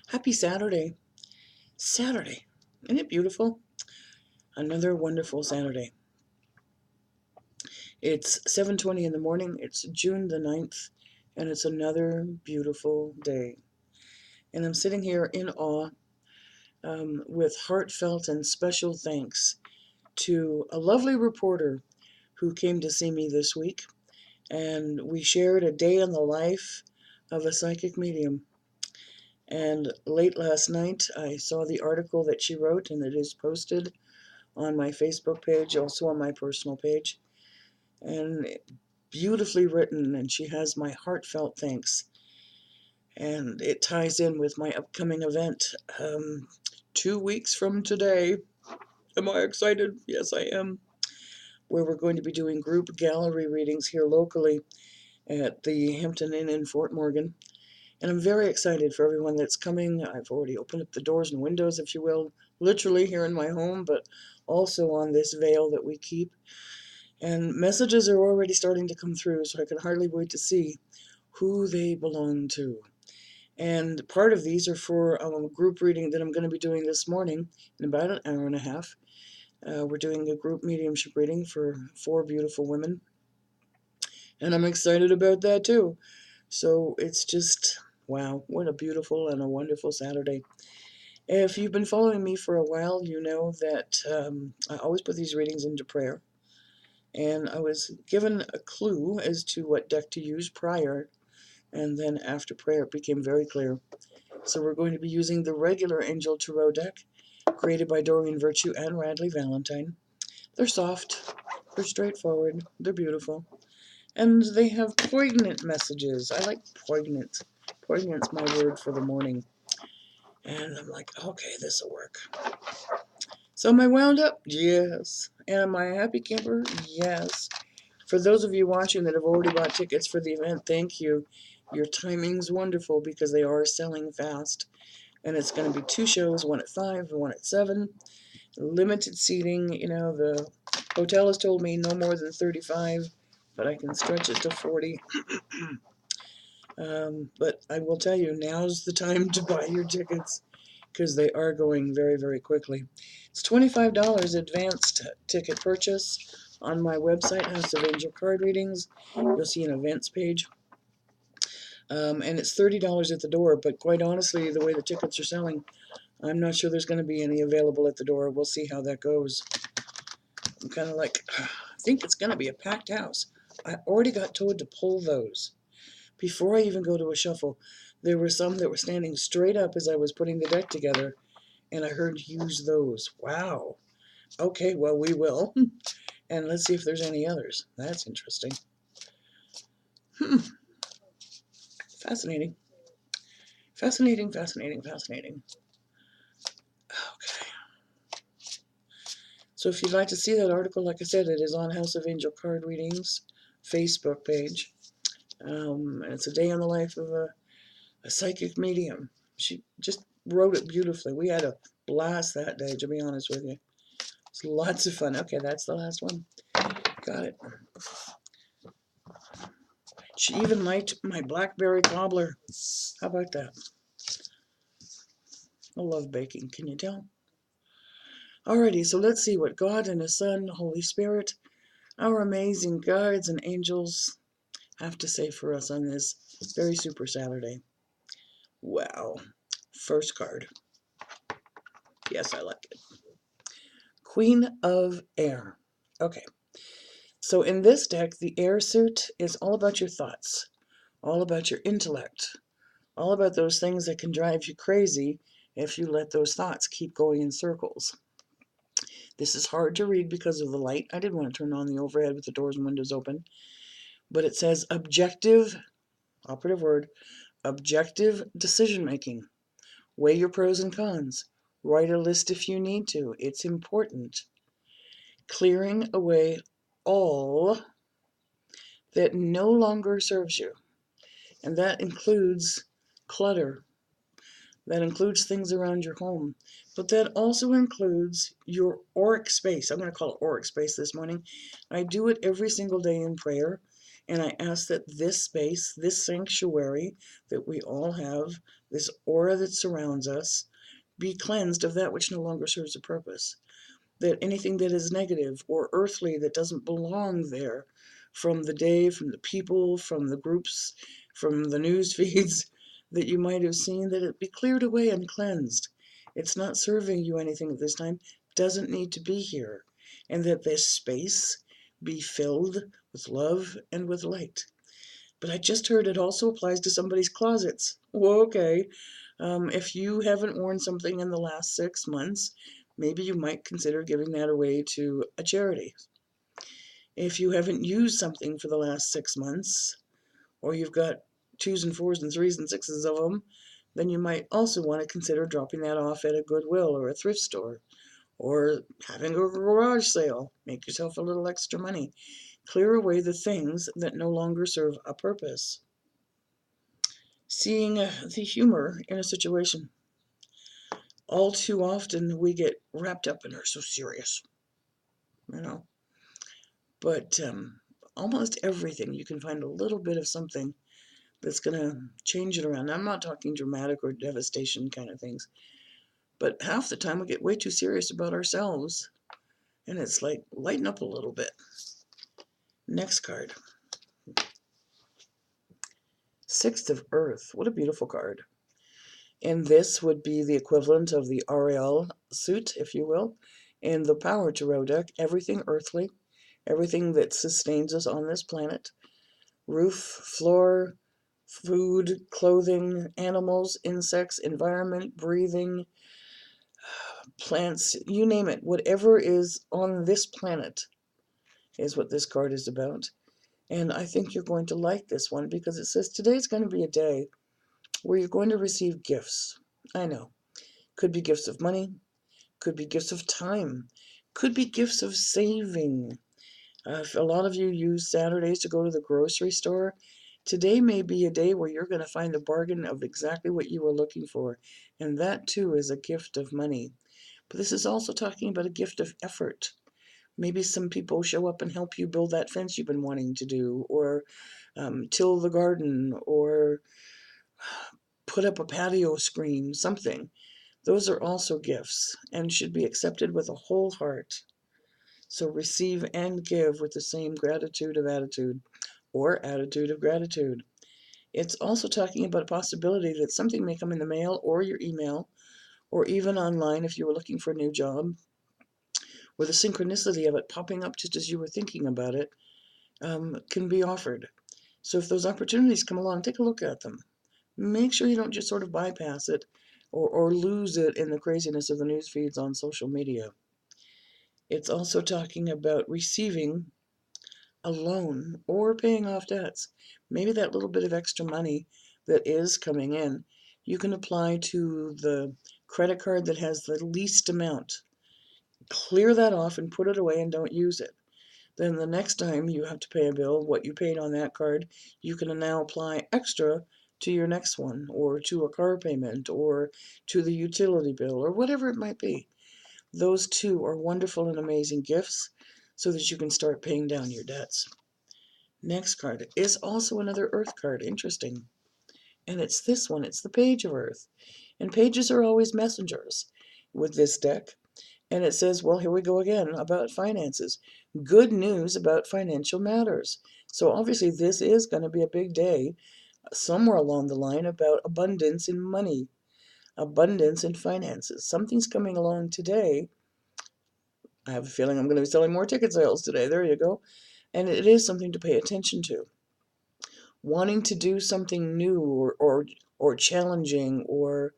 Happy Saturday. Saturday. Isn't it beautiful? Another wonderful Saturday. It's 7:20 in the morning. It's June the 9th, and it's another beautiful day. And I'm sitting here in awe with heartfelt and special thanks to a lovely reporter who came to see me this week, and we shared a day in the life of a psychic medium. And late last night, I saw the article that she wrote, and it is posted on my Facebook page, also on my personal page, and beautifully written, and she has my heartfelt thanks. And it ties in with my upcoming event 2 weeks from today. Am I excited? Yes, I am. Where we're going to be doing group gallery readings here locally at the Hampton Inn in Fort Morgan. And I'm very excited for everyone that's coming. I've already opened up the doors and windows, if you will, literally here in my home, but also on this veil that we keep. And messages are already starting to come through, so I can hardly wait to see who they belong to. And part of these are for a group reading that I'm going to be doing this morning in about an hour and a half. We're doing a group mediumship reading for 4 beautiful women, and I'm excited about that too. So it's just, wow, what a beautiful and a wonderful Saturday. If you've been following me for a while, you know that I always put these readings into prayer. And I was given a clue as to what deck to use prior, and then after prayer it became very clear. So we're going to be using the regular Angel Tarot deck, created by Doreen Virtue and Radley Valentine. They're soft, they're straightforward, they're beautiful, and they have poignant messages. I like poignant. Poignant's my word for the morning. And I'm like, okay, this'll work. So am I wound up? Yes. And am I a happy camper? Yes. For those of you watching that have already bought tickets for the event, thank you. Your timing's wonderful because they are selling fast. And it's going to be 2 shows, one at 5 and one at 7. Limited seating. The hotel has told me no more than 35, but I can stretch it to 40. But I will tell you, now's the time to buy your tickets because they are going very, very quickly. It's $25 advanced ticket purchase on my website, House of Angel Card Readings. You'll see an events page. And it's $30 at the door, but quite honestly, the way the tickets are selling, I'm not sure there's going to be any available at the door. We'll see how that goes. I'm kind of like, I think it's going to be a packed house. I already got told to pull those. Before I even go to a shuffle, there were some that were standing straight up as I was putting the deck together, and I heard use those. Wow. Okay, well, we will. And let's see if there's any others. That's interesting. Fascinating. Fascinating, fascinating, fascinating. Okay. So if you'd like to see that article, like I said, it is on House of Angel Card Readings Facebook page. It's a day in the life of a psychic medium. She just wrote it beautifully. We had a blast that day, to be honest with you. It's lots of fun. Okay, that's the last one. Got it. She even liked my blackberry cobbler. How about that? I love baking, can you tell? Alrighty, so let's see what God and His Son, Holy Spirit, our amazing guides and angels have to say for us on this very super Saturday. Wow. First card. Yes, I like it. Queen of Air. Okay. So in this deck, the air suit is all about your thoughts, all about your intellect, all about those things that can drive you crazy if you let those thoughts keep going in circles. This is hard to read because of the light. I didn't want to turn on the overhead with the doors and windows open. But it says objective, operative word, objective decision making. Weigh your pros and cons. Write a list if you need to. It's important. Clearing away all that no longer serves you. And that includes clutter. That includes things around your home. But that also includes your auric space. I'm going to call it auric space this morning. I do it every single day in prayer. And I ask that this space, this sanctuary that we all have, this aura that surrounds us, be cleansed of that which no longer serves a purpose. That anything that is negative or earthly that doesn't belong there, from the day, from the people, from the groups, from the news feeds that you might have seen, that it be cleared away and cleansed. It's not serving you anything at this time, doesn't need to be here. And that this space be filled with love and with light. But I just heard it also applies to somebody's closets. Well, okay. If you haven't worn something in the last 6 months, maybe you might consider giving that away to a charity. If you haven't used something for the last 6 months, or you've got twos and fours and threes and sixes of them, then you might also want to consider dropping that off at a Goodwill or a thrift store, or having a garage sale. Make yourself a little extra money. Clear away the things that no longer serve a purpose. Seeing the humor in a situation. All too often we get wrapped up and are so serious, you know. But almost everything you can find a little bit of something that's going to change it around. I'm not talking dramatic or devastation kind of things, but half the time we get way too serious about ourselves, and it's like, lighten up a little bit. Next card. Sixth of Earth. What a beautiful card. And this would be the equivalent of the Ariel suit, if you will, in the Power Tarot deck. Everything earthly, everything that sustains us on this planet. Roof, floor, food, clothing, animals, insects, environment, breathing, plants, you name it. Whatever is on this planet is what this card is about. And I think you're going to like this one because it says today's going to be a day where you're going to receive gifts. I know. Could be gifts of money, could be gifts of time, could be gifts of saving. If a lot of you use Saturdays to go to the grocery store, today may be a day where you're going to find a bargain of exactly what you were looking for. And that too is a gift of money. But this is also talking about a gift of effort. Maybe some people show up and help you build that fence you've been wanting to do, or till the garden, or put up a patio screen, something. Those are also gifts and should be accepted with a whole heart. So receive and give with the same gratitude of attitude, or attitude of gratitude. It's also talking about a possibility that something may come in the mail or your email, or even online if you were looking for a new job, where the synchronicity of it popping up just as you were thinking about it can be offered. So if those opportunities come along, take a look at them. Make sure you don't just sort of bypass it or lose it in the craziness of the news feeds on social media. It's also talking about receiving a loan or paying off debts. Maybe that little bit of extra money that is coming in, you can apply to the credit card that has the least amount. Clear that off and put it away and don't use it. Then the next time you have to pay a bill, what you paid on that card, you can now apply extra to your next one, or to a car payment, or to the utility bill, or whatever it might be. Those two are wonderful and amazing gifts so that you can start paying down your debts. Next card is also another Earth card. Interesting. And it's this one. It's the Page of Earth. And pages are always messengers with this deck. And it says, well, here we go again about finances. Good news about financial matters. So obviously this is going to be a big day somewhere along the line about abundance in money, abundance in finances. Something's coming along today. I have a feeling I'm going to be selling more ticket sales today. There you go. And it is something to pay attention to. Wanting to do something new or challenging or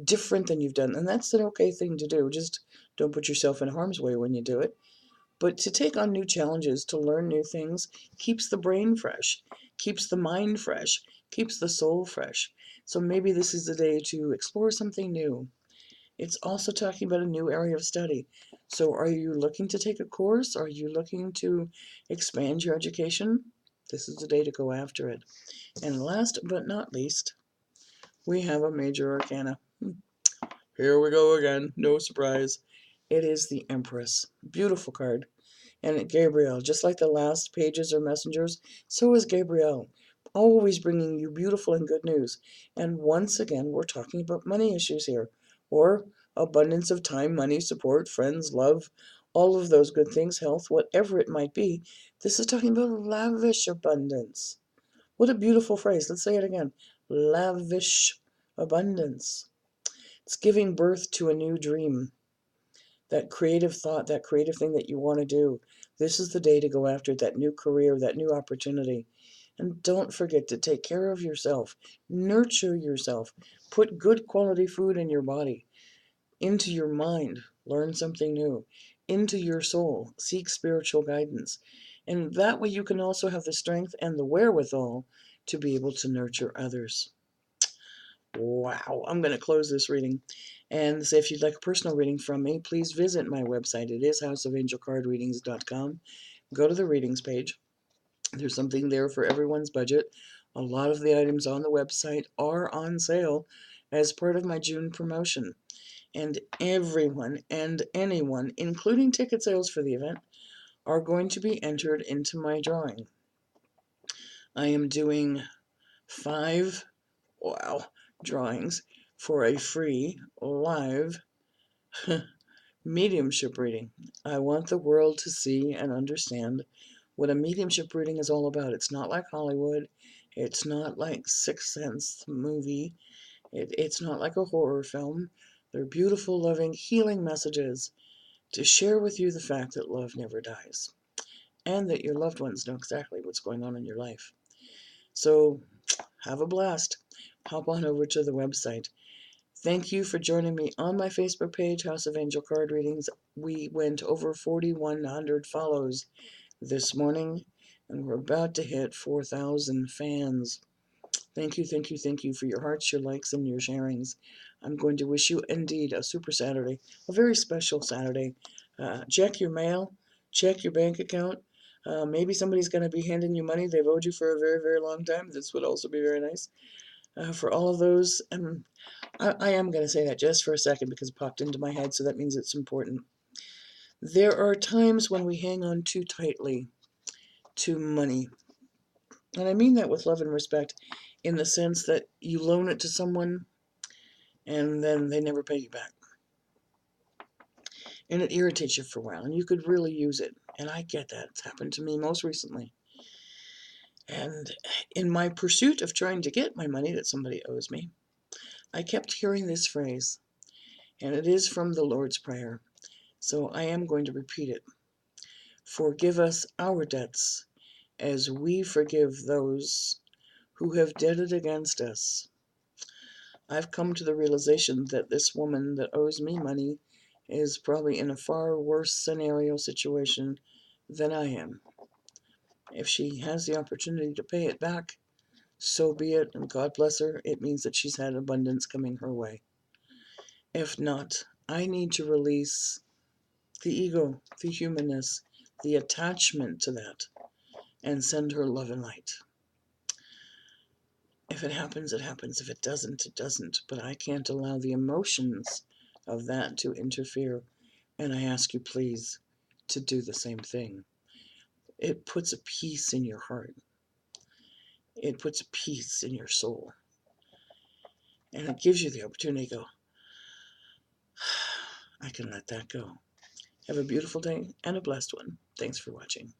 different than you've done. And that's an okay thing to do. Just don't put yourself in harm's way when you do it. But to take on new challenges, to learn new things, keeps the brain fresh, keeps the mind fresh, keeps the soul fresh. So maybe this is the day to explore something new. It's also talking about a new area of study. So are you looking to take a course? Are you looking to expand your education? This is the day to go after it. And last but not least, we have a major arcana. Here we go again. No surprise. It is the Empress. Beautiful card. And Gabriel, just like the last pages are messengers, so is Gabriel, always bringing you beautiful and good news. And once again, we're talking about money issues here, or abundance of time, money, support, friends, love, all of those good things, health, whatever it might be. This is talking about lavish abundance. What a beautiful phrase. Let's say it again. Lavish abundance. It's giving birth to a new dream, that creative thought, that creative thing that you want to do. This is the day to go after that new career, that new opportunity. And don't forget to take care of yourself, nurture yourself, put good quality food in your body, into your mind, learn something new, into your soul, seek spiritual guidance. And that way you can also have the strength and the wherewithal to be able to nurture others. Wow, I'm going to close this reading and say if you'd like a personal reading from me, please visit my website. It is houseofangelcardreadings.com. Go to the readings page. There's something there for everyone's budget. A lot of the items on the website are on sale as part of my June promotion. And everyone and anyone, including ticket sales for the event, are going to be entered into my drawing. I am doing 5 drawings for a free live mediumship reading. I want the world to see and understand what a mediumship reading is all about. It's not like Hollywood. It's not like Sixth Sense movie. It's not like a horror film. They're beautiful, loving, healing messages to share with you the fact that love never dies and that your loved ones know exactly what's going on in your life. So have a blast. Hop on over to the website. Thank you for joining me on my Facebook page, House of Angel Card Readings. We went over 4,100 follows this morning, and we're about to hit 4,000 fans. Thank you, thank you, thank you for your hearts, your likes, and your sharings. I'm going to wish you indeed a super Saturday, a very special Saturday. Check your mail, check your bank account. Maybe somebody's going to be handing you money they've owed you for a very, very long time. This would also be very nice. For all of those, I am going to say that just for a second because it popped into my head, so that means it's important. There are times when we hang on too tightly to money. And I mean that with love and respect in the sense that you loan it to someone and then they never pay you back. And it irritates you for a while and you could really use it. And I get that. It's happened to me most recently. And in my pursuit of trying to get my money that somebody owes me, I kept hearing this phrase, and it is from the Lord's Prayer. So I am going to repeat it. Forgive us our debts as we forgive those who have debted against us. I've come to the realization that this woman that owes me money is probably in a far worse scenario situation than I am. If she has the opportunity to pay it back, so be it, and God bless her. It means that she's had abundance coming her way. If not, I need to release the ego, the humanness, the attachment to that, and send her love and light. If it happens, it happens. If it doesn't, it doesn't. But I can't allow the emotions of that to interfere. And I ask you, please, to do the same thing. It puts a peace in your heart. It puts a peace in your soul. And it gives you the opportunity to go, I can let that go. Have a beautiful day and a blessed one. Thanks for watching.